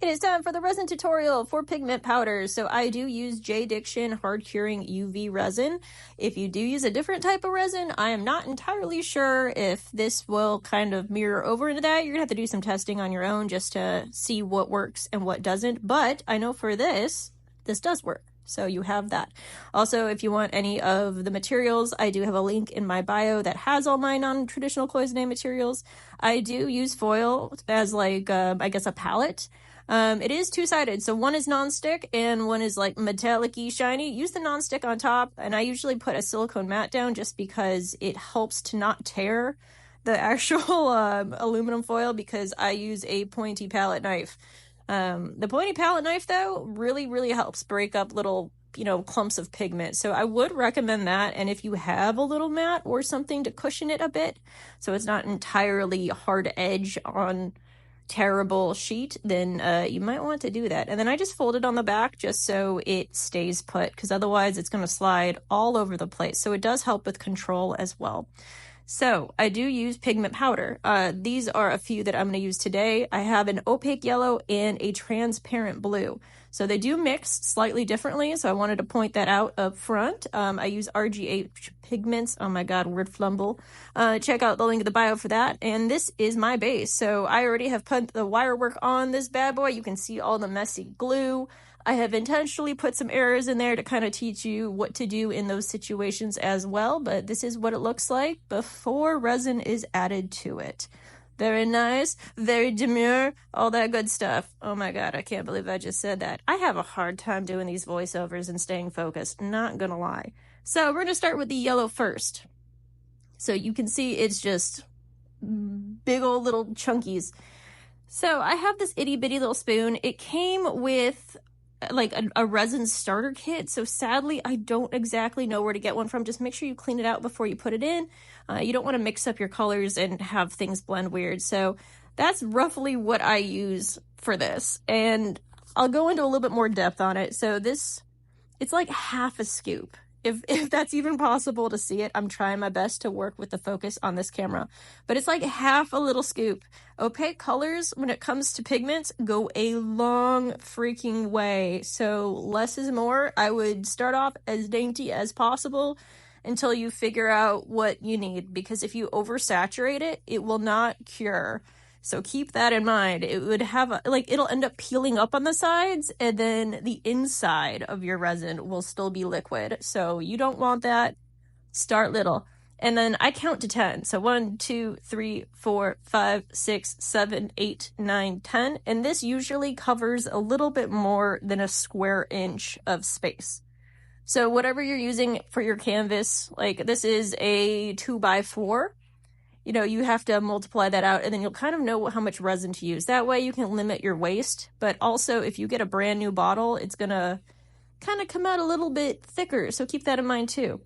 It is time for the resin tutorial for pigment powders. So I do use J. Diction hard curing UV resin. If you do use a different type of resin, I am not entirely sure if this will kind of mirror over into that. You're gonna have to do some testing on your own just to see what works and what doesn't. But I know for this does work. So you have that. Also, if you want any of the materials, I do have a link in my bio that has all my non-traditional cloisonné materials. I do use foil as like, I guess a palette. It is two-sided, so one is non-stick and one is like metallic-y shiny. Use the non-stick on top, and I usually put a silicone mat down just because it helps to not tear the actual aluminum foil because I use a pointy palette knife. The pointy palette knife, though, really helps break up little, clumps of pigment. So I would recommend that, and if you have a little mat or something to cushion it a bit, so it's not entirely hard edge on terrible sheet, then you might want to do that. And then I just fold it on the back just so it stays put, because otherwise it's going to slide all over the place. So it does help with control as well. So I do use pigment powder. These are a few that I'm going to use today. I have an opaque yellow and a transparent blue. So they do mix slightly differently, so I wanted to point that out up front. I use RGH pigments. Oh my god, word flumble. Check out the link in the bio for that. And this is my base. So I already have put the wire work on this bad boy. You can see all the messy glue. I have intentionally put some errors in there to kind of teach you what to do in those situations as well, but this is what it looks like before resin is added to it. Very nice, very demure, all that good stuff. Oh my god, I can't believe I just said that. I have a hard time doing these voiceovers and staying focused, not gonna lie. So we're gonna start with the yellow first. So you can see it's just big old little chunkies. So I have this itty bitty little spoon. It came with like a resin starter kit, so sadly I don't exactly know where to get one from. Just make sure you clean it out before you put it in. You don't want to mix up your colors and have things blend weird. So that's roughly what I use for this, and I'll go into a little bit more depth on it. So it's like half a scoop, if that's even possible to see it. I'm trying my best to work with the focus on this camera, but it's like half a little scoop. Opaque colors, when it comes to pigments, go a long freaking way. So less is more. I would start off as dainty as possible until you figure out what you need, because if you oversaturate it, it will not cure. So keep that in mind. It would have it'll end up peeling up on the sides, and then the inside of your resin will still be liquid. So you don't want that. Start little. And then I count to 10. So 1, 2, 3, 4, 5, 6, 7, 8, 9, 10. And this usually covers a little bit more than a square inch of space. So whatever you're using for your canvas, like this is a 2x4. You have to multiply that out, and then you'll kind of know how much resin to use. That way you can limit your waste. But also, if you get a brand new bottle, it's going to kind of come out a little bit thicker. So keep that in mind too.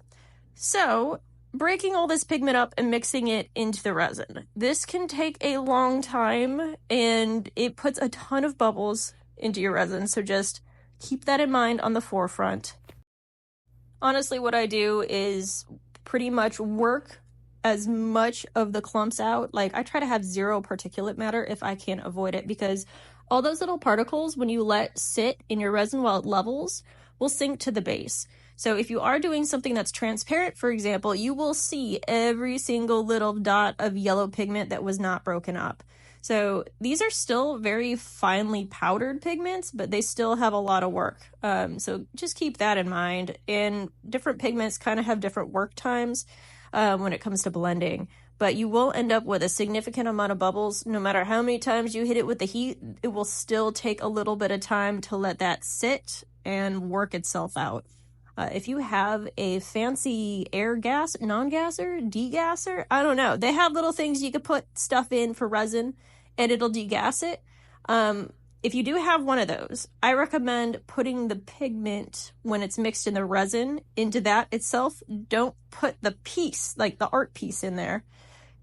So breaking all this pigment up and mixing it into the resin. This can take a long time, and it puts a ton of bubbles into your resin. So just keep that in mind on the forefront. Honestly, what I do is pretty much work as much of the clumps out. Like, I try to have zero particulate matter if I can avoid it, because all those little particles, when you let sit in your resin while it levels, will sink to the base. So if you are doing something that's transparent, for example, you will see every single little dot of yellow pigment that was not broken up. So these are still very finely powdered pigments, but they still have a lot of work. So just keep that in mind. And different pigments kind of have different work times when it comes to blending. But you will end up with a significant amount of bubbles. No matter how many times you hit it with the heat, it will still take a little bit of time to let that sit and work itself out. If you have a fancy air gas, non-gasser, degasser, I don't know. They have little things you could put stuff in for resin and it'll degas it. If you do have one of those, I recommend putting the pigment, when it's mixed in the resin, into that itself. Don't put the piece, like the art piece, in there.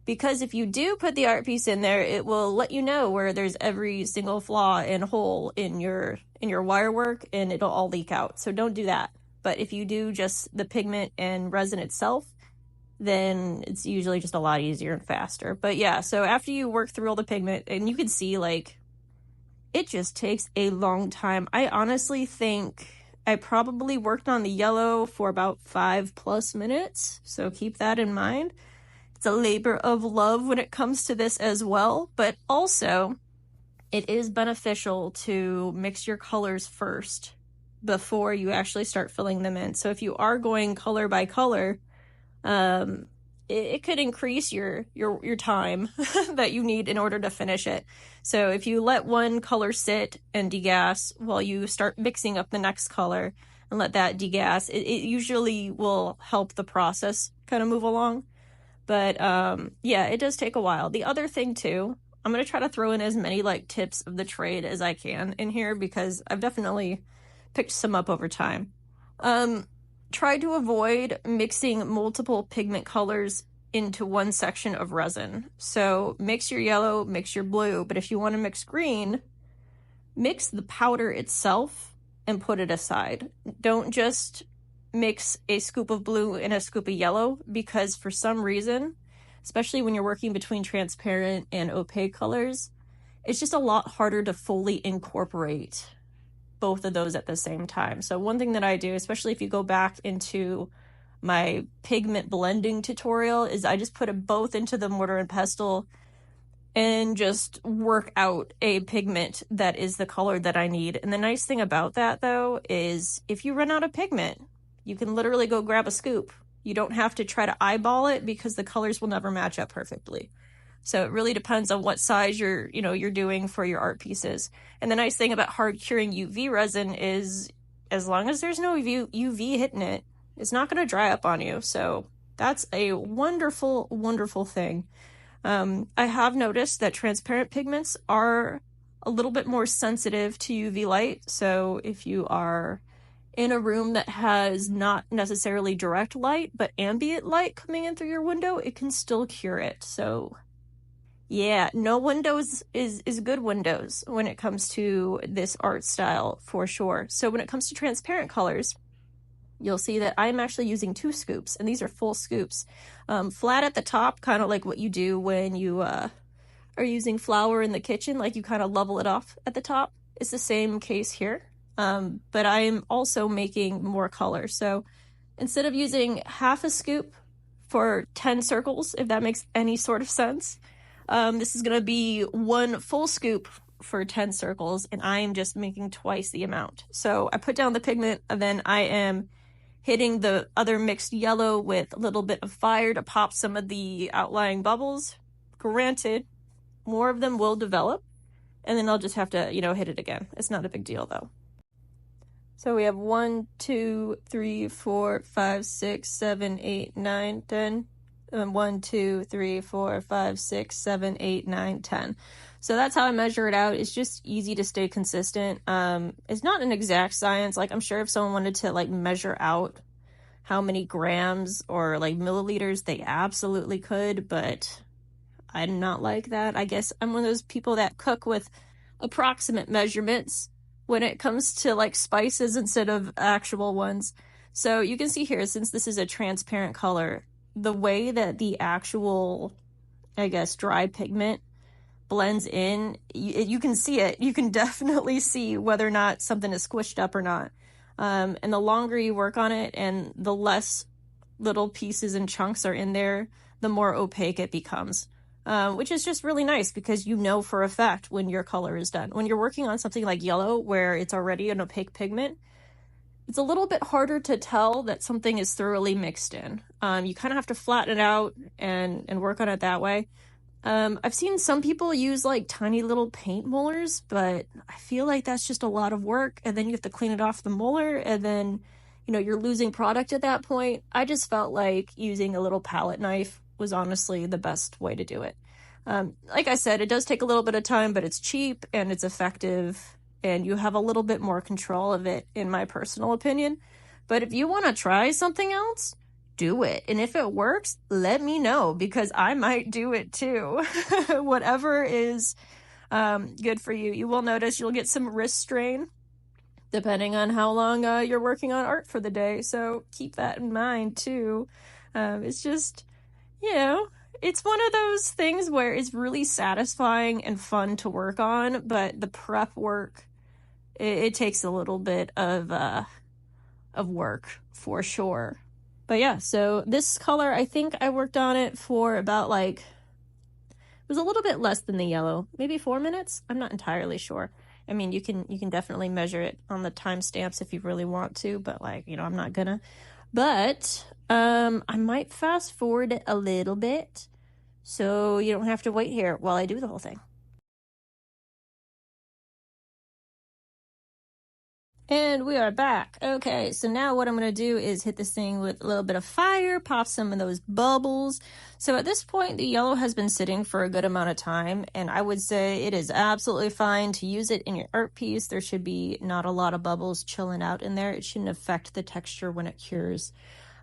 Because if you do put the art piece in there, it will let you know where there's every single flaw and hole in your wire work, and it'll all leak out. So don't do that. But if you do just the pigment and resin itself, then it's usually just a lot easier and faster. But yeah, so after you work through all the pigment, and you can see, like, it just takes a long time. I honestly think I probably worked on the yellow for about 5+ minutes, so keep that in mind. It's a labor of love when it comes to this as well, but also it is beneficial to mix your colors first before you actually start filling them in. So if you are going color by color, it could increase your time that you need in order to finish it. So if you let one color sit and degas while you start mixing up the next color and let that degas, it usually will help the process kind of move along. But yeah, it does take a while. The other thing too, I'm going to try to throw in as many like tips of the trade as I can in here because I've definitely picked some up over time. Try to avoid mixing multiple pigment colors into one section of resin. So mix your yellow, mix your blue, but if you want to mix green, mix the powder itself and put it aside. Don't just mix a scoop of blue and a scoop of yellow, because for some reason, especially when you're working between transparent and opaque colors, it's just a lot harder to fully incorporate both of those at the same time. So one thing that I do, especially if you go back into my pigment blending tutorial, is I just put it both into the mortar and pestle and just work out a pigment that is the color that I need. And the nice thing about that though is if you run out of pigment, you can literally go grab a scoop. You don't have to try to eyeball it because the colors will never match up perfectly. So it really depends on what size you're doing for your art pieces. And the nice thing about hard curing UV resin is as long as there's no UV hitting it, it's not going to dry up on you. So that's a wonderful, wonderful thing. I have noticed that transparent pigments are a little bit more sensitive to UV light. So if you are in a room that has not necessarily direct light, but ambient light coming in through your window, it can still cure it. So yeah, no windows is good windows when it comes to this art style for sure. So when it comes to transparent colors, you'll see that I'm actually using 2 scoops, and these are full scoops. Flat at the top, kind of like what you do when you are using flour in the kitchen, like you kind of level it off at the top. It's the same case here, but I'm also making more color. So instead of using half a scoop for 10 circles, if that makes any sort of sense, this is going to be 1 full scoop for 10 circles, and I am just making twice the amount. So I put down the pigment, and then I am hitting the other mixed yellow with a little bit of fire to pop some of the outlying bubbles. Granted, more of them will develop, and then I'll just have to, hit it again. It's not a big deal though. So we have 1, 2, 3, 4, 5, 6, 7, 8, 9, 10. 1, 2, 3, 4, 5, 6, 7, 8, 9, 10. So that's how I measure it out. It's just easy to stay consistent. It's not an exact science. Like I'm sure if someone wanted to like measure out how many grams or like milliliters, they absolutely could, but I'm not like that. I guess I'm one of those people that cook with approximate measurements when it comes to like spices instead of actual ones. So you can see here, since this is a transparent color, the way that the actual, I guess, dry pigment blends in, you can see it. You can definitely see whether or not something is squished up or not. And the longer you work on it and the less little pieces and chunks are in there, the more opaque it becomes, which is just really nice because you know for a fact when your color is done. When you're working on something like yellow where it's already an opaque pigment, it's a little bit harder to tell that something is thoroughly mixed in. You kind of have to flatten it out and work on it that way. I've seen some people use like tiny little paint molars, but I feel like that's just a lot of work, and then you have to clean it off the molar, and then you're losing product at that point. I just felt like using a little palette knife was honestly the best way to do it. Like I said, it does take a little bit of time, but it's cheap and it's effective, and you have a little bit more control of it, in my personal opinion. But if you want to try something else, do it. And if it works, let me know, because I might do it too. Whatever is good for you. You will notice you'll get some wrist strain depending on how long you're working on art for the day. So keep that in mind too. It's just, It's one of those things where it's really satisfying and fun to work on, but the prep work, it takes a little bit of work for sure. But yeah, so this color, I think I worked on it for about like, it was a little bit less than the yellow, maybe 4 minutes. I'm not entirely sure. I mean, you can definitely measure it on the timestamps if you really want to, but like, you know, I'm not gonna. But I might fast forward it a little bit so you don't have to wait here while I do the whole thing. And we are back. Okay, so now what I'm going to do is hit this thing with a little bit of fire, pop some of those bubbles. So at this point, the yellow has been sitting for a good amount of time, and I would say it is absolutely fine to use it in your art piece. There should be not a lot of bubbles chilling out in there. It shouldn't affect the texture when it cures.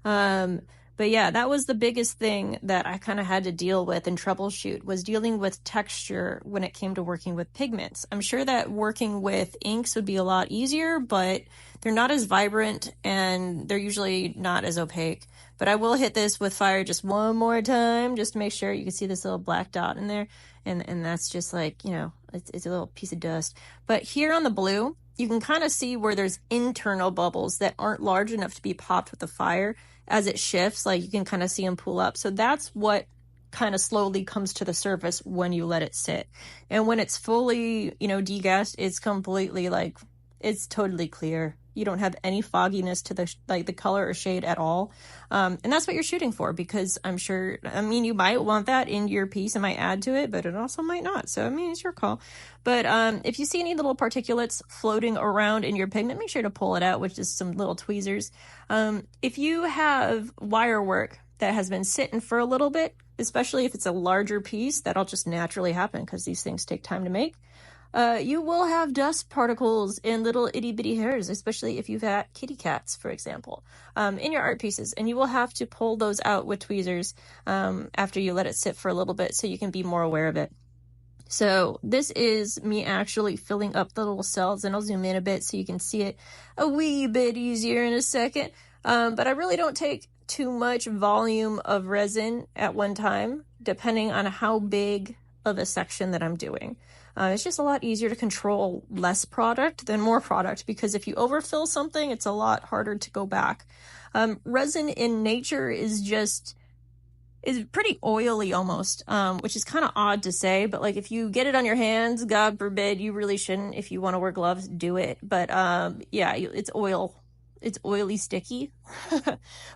But yeah, that was the biggest thing that I kind of had to deal with and troubleshoot, was dealing with texture when it came to working with pigments. I'm sure that working with inks would be a lot easier, but they're not as vibrant and they're usually not as opaque. But I will hit this with fire just one more time, just to make sure. You can see this little black dot in there. And that's just like, you know, it's a little piece of dust. But here on the blue, you can kind of see where there's internal bubbles that aren't large enough to be popped with the fire. As it shifts, like you can kind of see them pull up. So that's what kind of slowly comes to the surface when you let it sit. And when it's fully, you know, degassed, it's completely like, it's totally clear. You don't have any fogginess to the color or shade at all. And that's what you're shooting for, because I'm sure, I mean, you might want that in your piece and might add to it, but it also might not. So, I mean, it's your call. But if you see any little particulates floating around in your pigment, make sure to pull it out with just some little tweezers. If you have wire work that has been sitting for a little bit, especially if it's a larger piece, that'll just naturally happen because these things take time to make. You will have dust particles and little itty bitty hairs, especially if you've got kitty cats, for example, in your art pieces. And you will have to pull those out with tweezers after you let it sit for a little bit so you can be more aware of it. So this is me actually filling up the little cells, and I'll zoom in a bit so you can see it a wee bit easier in a second. But I really don't take too much volume of resin at one time, depending on how big of a section that I'm doing. It's just a lot easier to control less product than more product, because if you overfill something, it's a lot harder to go back. Resin in nature is pretty oily almost, which is kind of odd to say, but like if you get it on your hands, God forbid, you really shouldn't. If you want to wear gloves, do it. But yeah, it's oil. It's oily, sticky,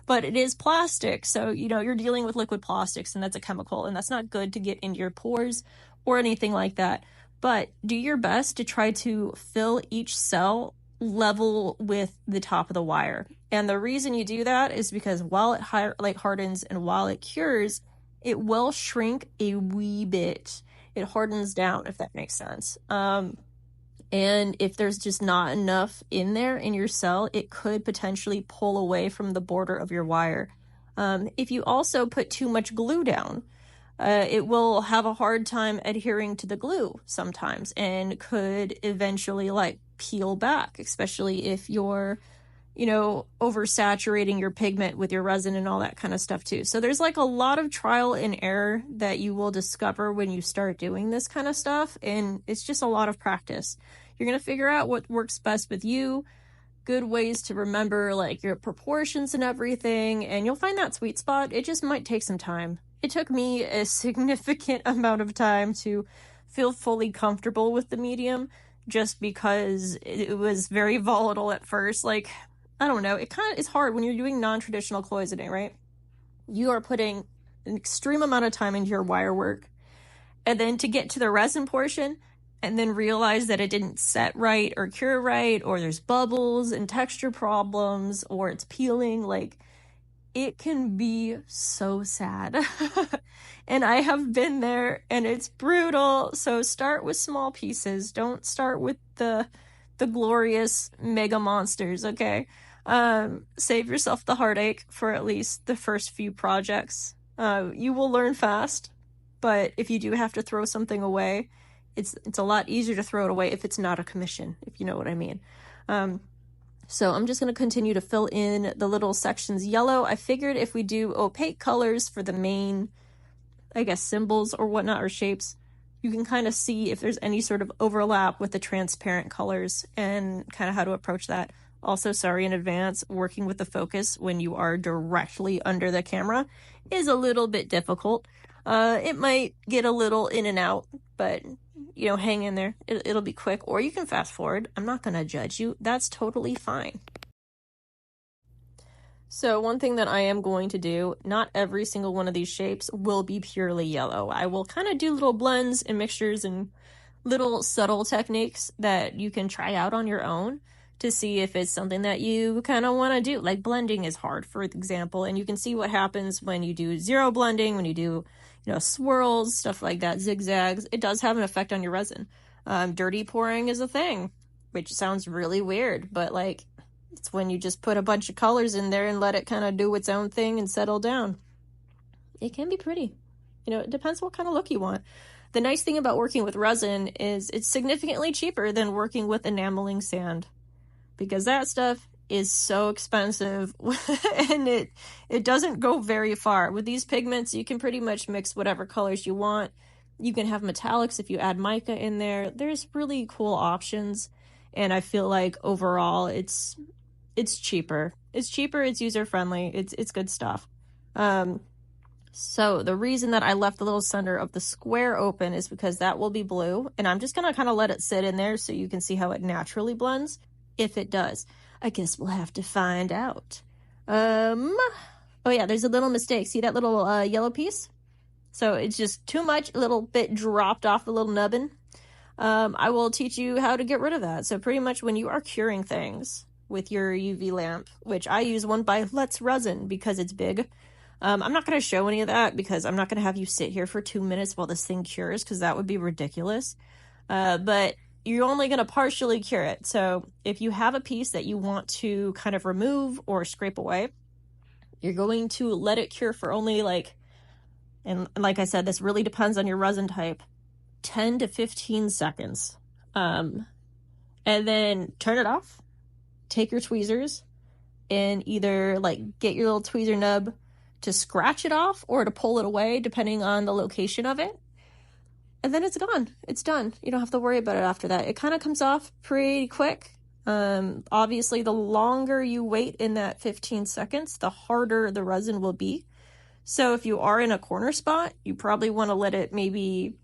but it is plastic. So, you know, you're dealing with liquid plastics, and that's a chemical, and that's not good to get into your pores or anything like that. But do your best to try to fill each cell level with the top of the wire. And the reason you do that is because while it hardens and while it cures, it will shrink a wee bit. It hardens down, if that makes sense. And if there's just not enough in there in your cell, it could potentially pull away from the border of your wire. If you also put too much glue down, it will have a hard time adhering to the glue sometimes and could eventually like peel back, especially if you're, you know, oversaturating your pigment with your resin and all that kind of stuff too. So there's like a lot of trial and error that you will discover when you start doing this kind of stuff. And it's just a lot of practice. You're going to figure out what works best with you, good ways to remember like your proportions and everything, and you'll find that sweet spot. It just might take some time. It took me a significant amount of time to feel fully comfortable with the medium, just because it was very volatile at first. Like, I don't know, it kind of is hard when you're doing non-traditional cloisonné, right? You are putting an extreme amount of time into your wire work, and then to get to the resin portion and then realize that it didn't set right or cure right, or there's bubbles and texture problems, or it's peeling, like, it can be so sad. And I have been there, and it's brutal. So start with small pieces. Don't start with the glorious mega monsters, okay? Save yourself the heartache for at least the first few projects. You will learn fast, but if you do have to throw something away, it's a lot easier to throw it away if it's not a commission, if you know what I mean. So I'm just going to continue to fill in the little sections yellow. I figured if we do opaque colors for the main I guess, symbols or whatnot, or shapes, you can kind of see if there's any sort of overlap with the transparent colors and kind of how to approach that. Also, sorry in advance, working with the focus when you are directly under the camera is a little bit difficult. It might get a little in and out, but you know, hang in there. It'll be quick, or you can fast forward. I'm not going to judge you. That's totally fine. So one thing that I am going to do, not every single one of these shapes will be purely yellow. I will kind of do little blends and mixtures and little subtle techniques that you can try out on your own to see if it's something that you kind of want to do. Like blending is hard, for example, and you can see what happens when you do zero blending, when you do, you know, swirls, stuff like that, zigzags. It does have an effect on your resin. Dirty pouring is a thing, which sounds really weird, but like, it's when you just put a bunch of colors in there and let it kind of do its own thing and settle down. It can be pretty. You know, it depends what kind of look you want. The nice thing about working with resin is it's significantly cheaper than working with enameling sand, because that stuff is so expensive and it doesn't go very far. With these pigments, you can pretty much mix whatever colors you want. You can have metallics if you add mica in there. There's really cool options, and I feel like overall it's cheaper. It's cheaper, it's user-friendly, it's good stuff. So the reason that I left the little center of the square open is because that will be blue, and I'm just gonna kind of let it sit in there so you can see how it naturally blends. If it does, I guess we'll have to find out. Oh yeah, there's a little mistake. See that little yellow piece? So it's just too much, a little bit dropped off the little nubbin. I will teach you how to get rid of that. So pretty much when you are curing things with your UV lamp, which I use one by Let's Resin because it's big. I'm not going to show any of that because I'm not going to have you sit here for 2 minutes while this thing cures, because that would be ridiculous. But you're only going to partially cure it. So if you have a piece that you want to kind of remove or scrape away, you're going to let it cure for only and like I said, this really depends on your resin type, 10 to 15 seconds. And then turn it off, take your tweezers, and either get your little tweezer nub to scratch it off or to pull it away, depending on the location of it. And then it's gone. It's done. You don't have to worry about it after that. It kind of comes off pretty quick. Obviously, the longer you wait in that 15 seconds, the harder the resin will be. So if you are in a corner spot, you probably want to let it maybe,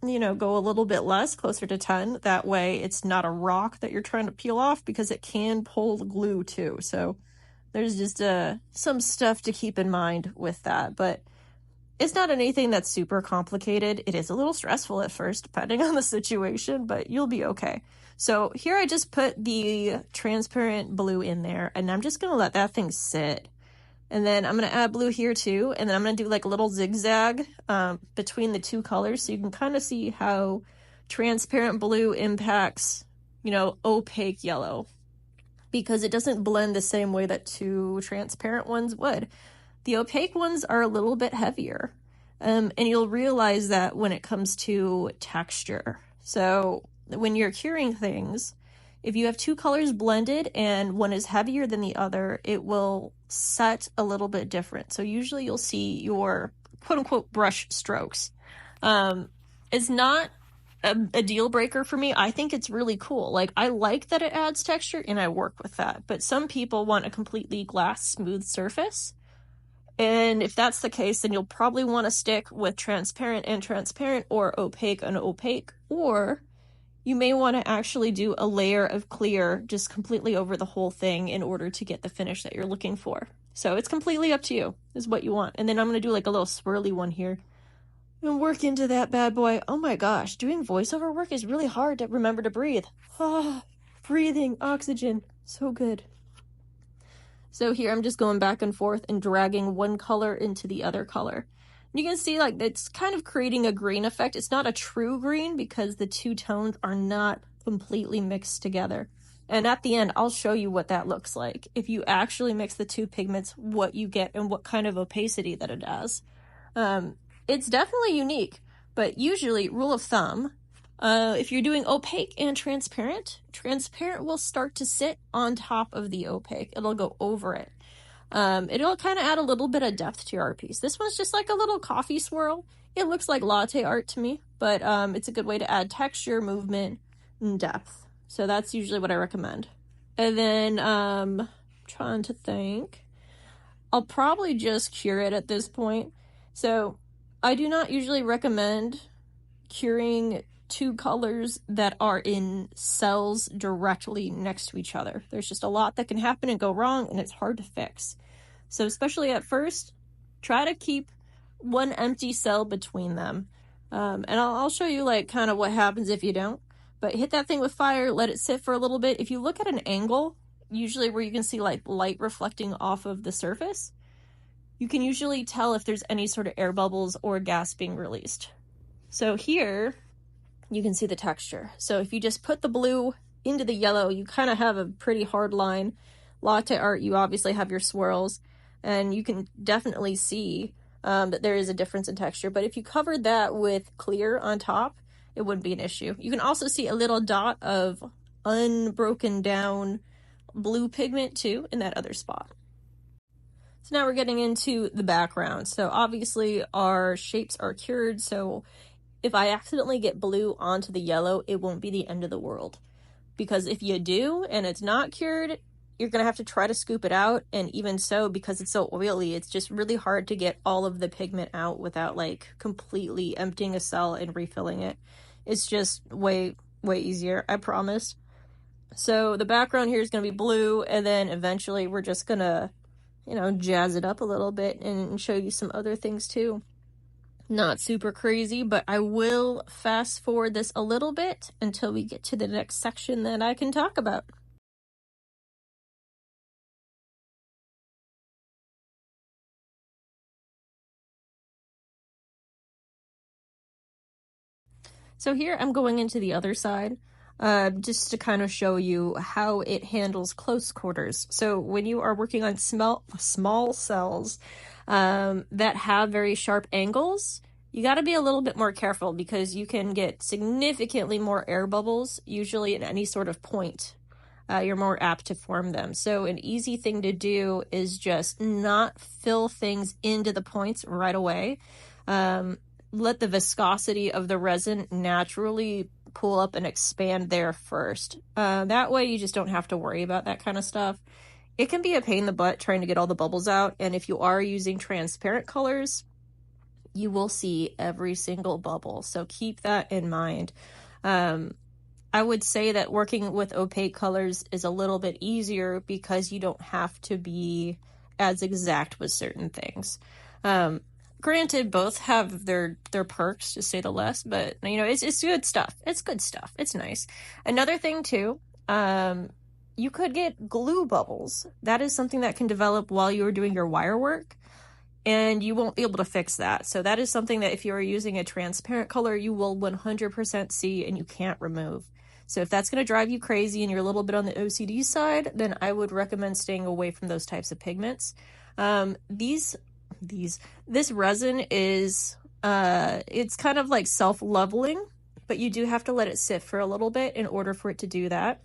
go a little bit less, closer to 10. That way it's not a rock that you're trying to peel off, because it can pull the glue too. So there's just some stuff to keep in mind with that. But it's not anything that's super complicated. It is a little stressful at first, depending on the situation, but you'll be okay. So here I just put the transparent blue in there, and I'm just going to let that thing sit. And then I'm going to add blue here too, and then I'm going to do a little zigzag between the two colors, so you can kind of see how transparent blue impacts, opaque yellow, because it doesn't blend the same way that two transparent ones would. The opaque ones are a little bit heavier, and you'll realize that when it comes to texture. So when you're curing things, if you have two colors blended and one is heavier than the other, it will set a little bit different. So usually you'll see your quote-unquote brush strokes. It's not a deal breaker for me. I think it's really cool. I like that it adds texture and I work with that. But some people want a completely glass smooth surface. And if that's the case, then you'll probably want to stick with transparent and transparent, or opaque and opaque, or you may want to actually do a layer of clear just completely over the whole thing in order to get the finish that you're looking for. So it's completely up to you, is what you want. And then I'm going to do a little swirly one here and work into that bad boy. Oh my gosh, doing voiceover work is really hard to remember to breathe. Breathing, oxygen, so good. So here I'm just going back and forth and dragging one color into the other color. You can see it's kind of creating a green effect. It's not a true green because the two tones are not completely mixed together. And at the end, I'll show you what that looks like. If you actually mix the two pigments, what you get and what kind of opacity that it has. It's definitely unique, but usually, rule of thumb, if you're doing opaque and transparent, transparent will start to sit on top of the opaque. It'll go over it. It'll kind of add a little bit of depth to your art piece. This one's just like a little coffee swirl. It looks like latte art to me, but it's a good way to add texture, movement, and depth. So that's usually what I recommend. And then trying to think, I'll probably just cure it at this point. So I do not usually recommend curing two colors that are in cells directly next to each other. There's just a lot that can happen and go wrong, and it's hard to fix. So especially at first, try to keep one empty cell between them. And I'll show you like kind of what happens if you don't. But hit that thing with fire, let it sit for a little bit. If you look at an angle, usually where you can see like light reflecting off of the surface, you can usually tell if there's any sort of air bubbles or gas being released. So here, you can see the texture. So if you just put the blue into the yellow, you kind of have a pretty hard line. Latte art, you obviously have your swirls, and you can definitely see that there is a difference in texture. But if you covered that with clear on top, it wouldn't be an issue. You can also see a little dot of unbroken down blue pigment too in that other spot. So now we're getting into the background. So obviously our shapes are cured, so if I accidentally get blue onto the yellow, it won't be the end of the world. Because if you do and it's not cured, you're going to have to try to scoop it out. And even so, because it's so oily, it's just really hard to get all of the pigment out without like completely emptying a cell and refilling it. It's just way easier, I promise. So the background here is going to be blue, and then eventually we're just going to, jazz it up a little bit and show you some other things too. Not super crazy, but I will fast forward this a little bit until we get to the next section that I can talk about. So here I'm going into the other side, just to kind of show you how it handles close quarters. So when you are working on small cells that have very sharp angles, you got to be a little bit more careful because you can get significantly more air bubbles, usually at any sort of point. You're more apt to form them. So an easy thing to do is just not fill things into the points right away. Let the viscosity of the resin naturally pull up and expand there first. That way you just don't have to worry about that kind of stuff. It can be a pain in the butt trying to get all the bubbles out, and if you are using transparent colors, you will see every single bubble. So keep that in mind. I would say that working with opaque colors is a little bit easier because you don't have to be as exact with certain things. Granted, both have their perks, to say the least, but it's good stuff. It's good stuff. It's nice. Another thing too, you could get glue bubbles. That is something that can develop while you're doing your wire work, and you won't be able to fix that. So that is something that if you are using a transparent color, you will 100% see and you can't remove. So if that's going to drive you crazy and you're a little bit on the OCD side, then I would recommend staying away from those types of pigments. This resin is it's kind of like self-leveling, but you do have to let it sit for a little bit in order for it to do that.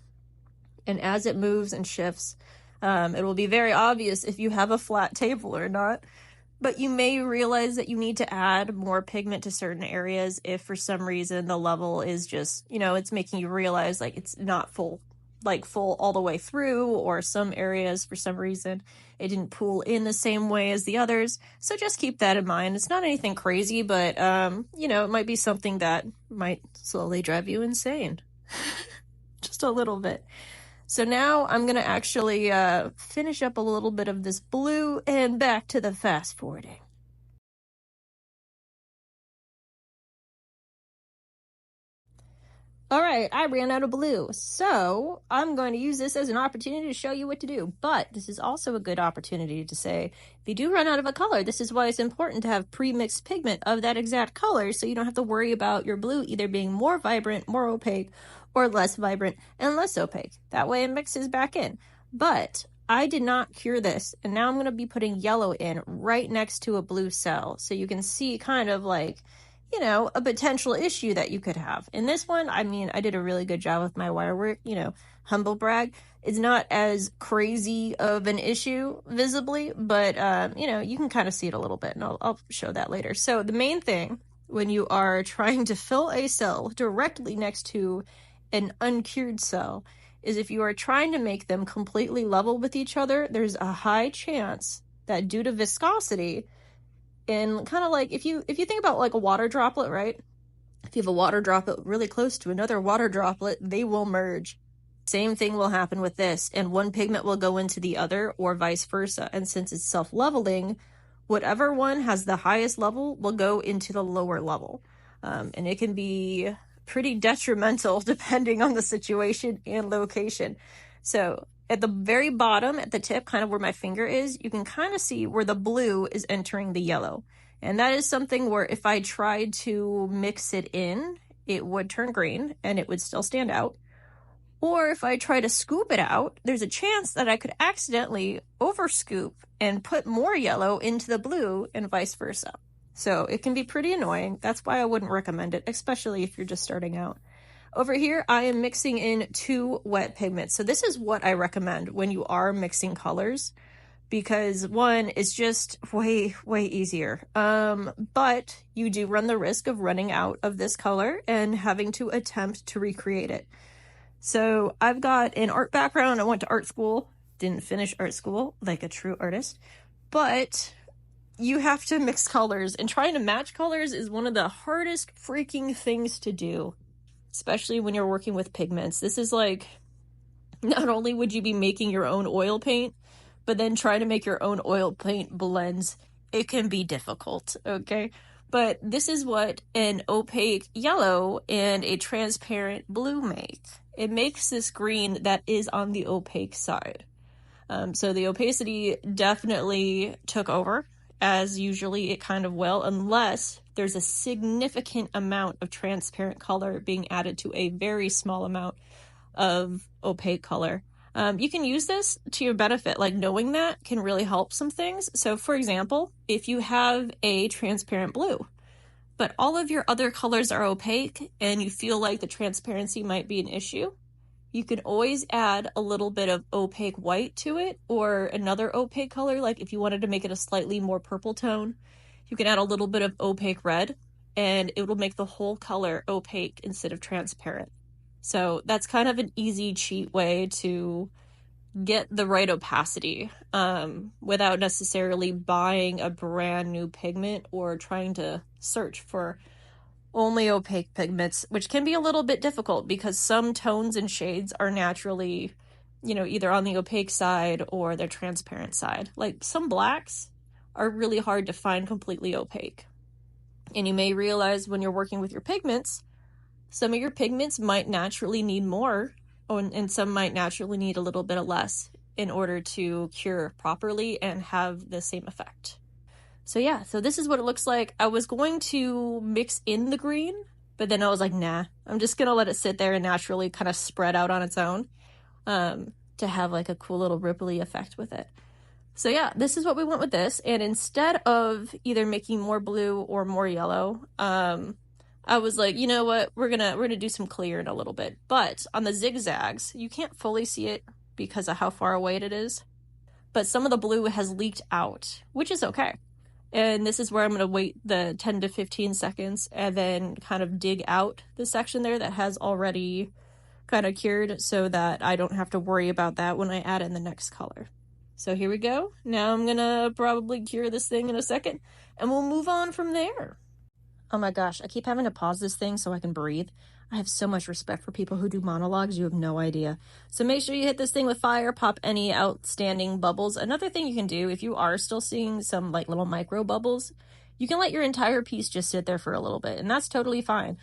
And as it moves and shifts, it will be very obvious if you have a flat table or not. But you may realize that you need to add more pigment to certain areas if for some reason the level is just, it's making you realize like it's not full all the way through, or some areas for some reason it didn't pool in the same way as the others. So just keep that in mind. It's not anything crazy, but it might be something that might slowly drive you insane. Just a little bit. So now I'm going to actually finish up a little bit of this blue and back to the fast forwarding. All right, I ran out of blue, so I'm going to use this as an opportunity to show you what to do. But this is also a good opportunity to say, if you do run out of a color, this is why it's important to have pre-mixed pigment of that exact color, so you don't have to worry about your blue either being more vibrant, more opaque, or less vibrant and less opaque. That way it mixes back in. But I did not cure this, and now I'm going to be putting yellow in right next to a blue cell, so you can see kind of like, a potential issue that you could have. In this one, I did a really good job with my wire work, humble brag. It's not as crazy of an issue visibly, but, you can kind of see it a little bit, and I'll show that later. So the main thing when you are trying to fill a cell directly next to an uncured cell is if you are trying to make them completely level with each other, there's a high chance that due to viscosity, and kind of like if you think about like a water droplet, right? If you have a water droplet really close to another water droplet, they will merge. Same thing will happen with this, and one pigment will go into the other or vice versa. And since it's self-leveling, whatever one has the highest level will go into the lower level. And it can be pretty detrimental depending on the situation and location. So at the very bottom, at the tip, kind of where my finger is, you can kind of see where the blue is entering the yellow. And that is something where if I tried to mix it in, it would turn green and it would still stand out. Or if I try to scoop it out, there's a chance that I could accidentally overscoop and put more yellow into the blue and vice versa. So it can be pretty annoying. That's why I wouldn't recommend it, especially if you're just starting out. Over here, I am mixing in 2 wet pigments. So this is what I recommend when you are mixing colors, because one is just way easier. But you do run the risk of running out of this color and having to attempt to recreate it. So I've got an art background. I went to art school, didn't finish art school like a true artist, but you have to mix colors, and trying to match colors is one of the hardest freaking things to do, especially when you're working with pigments. This is like, not only would you be making your own oil paint, but then trying to make your own oil paint blends. It can be difficult, okay? But this is what an opaque yellow and a transparent blue make. It makes this green that is on the opaque side. So the opacity definitely took over, as usually it kind of will, unless there's a significant amount of transparent color being added to a very small amount of opaque color. You can use this to your benefit, like knowing that can really help some things. So for example, if you have a transparent blue, but all of your other colors are opaque and you feel like the transparency might be an issue, you can always add a little bit of opaque white to it, or another opaque color. Like if you wanted to make it a slightly more purple tone, you can add a little bit of opaque red and it will make the whole color opaque instead of transparent. So that's kind of an easy, cheat way to get the right opacity without necessarily buying a brand new pigment or trying to search for only opaque pigments, which can be a little bit difficult because some tones and shades are naturally, either on the opaque side or the transparent side. Like some blacks are really hard to find completely opaque. And you may realize when you're working with your pigments, some of your pigments might naturally need more, and some might naturally need a little bit of less in order to cure properly and have the same effect. So yeah, so this is what it looks like. I was going to mix in the green, but then I was like, nah, I'm just going to let it sit there and naturally kind of spread out on its own to have like a cool little ripply effect with it. So yeah, this is what we went with this. And instead of either making more blue or more yellow, I was like, you know what, we're gonna do some clear in a little bit. But on the zigzags, you can't fully see it because of how far away it is. But some of the blue has leaked out, which is okay. And this is where I'm going to wait the 10 to 15 seconds and then kind of dig out the section there that has already kind of cured so that I don't have to worry about that when I add in the next color. So here we go. Now I'm going to probably cure this thing in a second and we'll move on from there. Oh my gosh, I keep having to pause this thing so I can breathe. I have so much respect for people who do monologues, you have no idea. So make sure you hit this thing with fire, pop any outstanding bubbles. Another thing you can do, if you are still seeing some like little micro bubbles, you can let your entire piece just sit there for a little bit, and that's totally fine.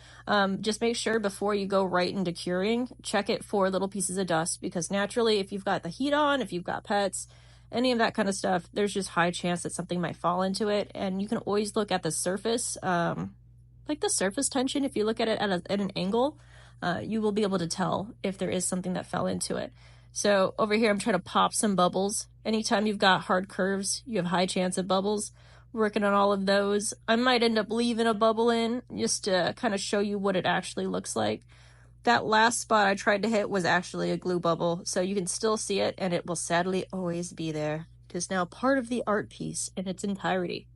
Just make sure before you go right into curing, check it for little pieces of dust, because naturally, if you've got the heat on, if you've got pets, any of that kind of stuff, there's just high chance that something might fall into it. And you can always look at the surface, like the surface tension. If you look at it at an angle, you will be able to tell if there is something that fell into it. So over here, I'm trying to pop some bubbles. Anytime you've got hard curves, you have high chance of bubbles. Working on all of those. I might end up leaving a bubble in just to kind of show you what it actually looks like. That last spot I tried to hit was actually a glue bubble, so you can still see it, and it will sadly always be there. It is now part of the art piece in its entirety.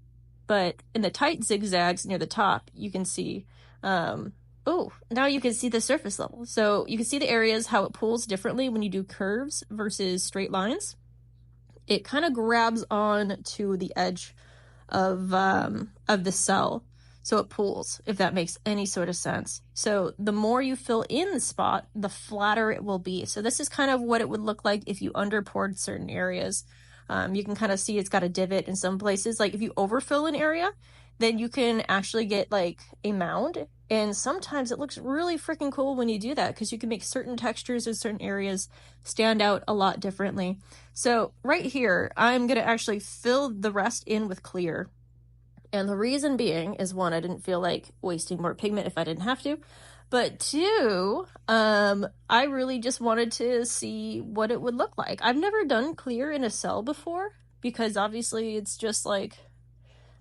but in the tight zigzags near the top, you can see, oh, now you can see the surface level. So you can see the areas, how it pulls differently when you do curves versus straight lines. It kind of grabs on to the edge of the cell, so it pulls, if that makes any sort of sense. So the more you fill in the spot, the flatter it will be. So this is kind of what it would look like if you underpoured certain areas. You can kind of see it's got a divot in some places. Like if you overfill an area, then you can actually get like a mound. And sometimes it looks really freaking cool when you do that, because you can make certain textures in certain areas stand out a lot differently. So right here, I'm going to actually fill the rest in with clear. And the reason being is, one, I didn't feel like wasting more pigment if I didn't have to. But two, I really just wanted to see what it would look like. I've never done clear in a cell before, because obviously it's just like,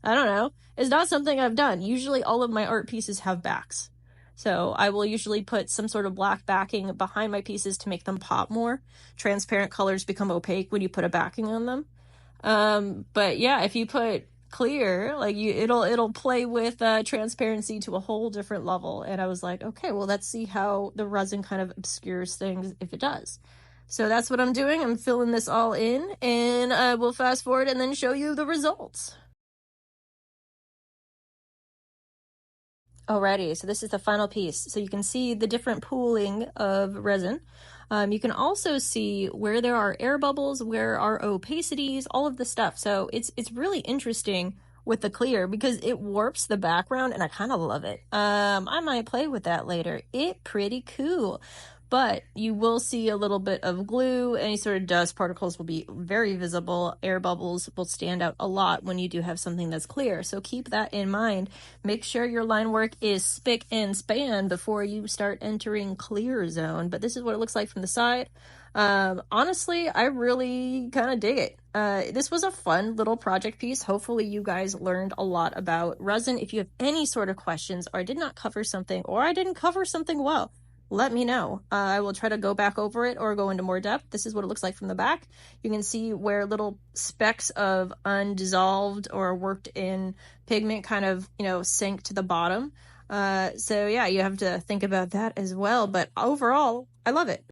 I don't know, it's not something I've done. Usually all of my art pieces have backs. So I will usually put some sort of black backing behind my pieces to make them pop more. Transparent colors become opaque when you put a backing on them. But yeah, if you put clear, like it'll play with transparency to a whole different level. And I was like, okay, well, let's see how the resin kind of obscures things if it does. So that's what I'm doing. I'm filling this all in, and we'll fast forward and then show you the results. Alrighty, so this is the final piece. So you can see the different pooling of resin. You can also see where there are air bubbles, where are opacities, all of the stuff. So it's really interesting with the clear, because it warps the background, and I kind of love it. I might play with that later. It's pretty cool. But you will see a little bit of glue. Any sort of dust particles will be very visible. Air bubbles will stand out a lot when you do have something that's clear. So keep that in mind. Make sure your line work is spick and span before you start entering clear zone. But this is what it looks like from the side. Honestly, I really kind of dig it. This was a fun little project piece. Hopefully you guys learned a lot about resin. If you have any sort of questions, or I did not cover something, or I didn't cover something well, let me know. I will try to go back over it or go into more depth. This is what it looks like from the back. You can see where little specks of undissolved or worked in pigment kind of, sink to the bottom. So yeah, you have to think about that as well. But overall, I love it.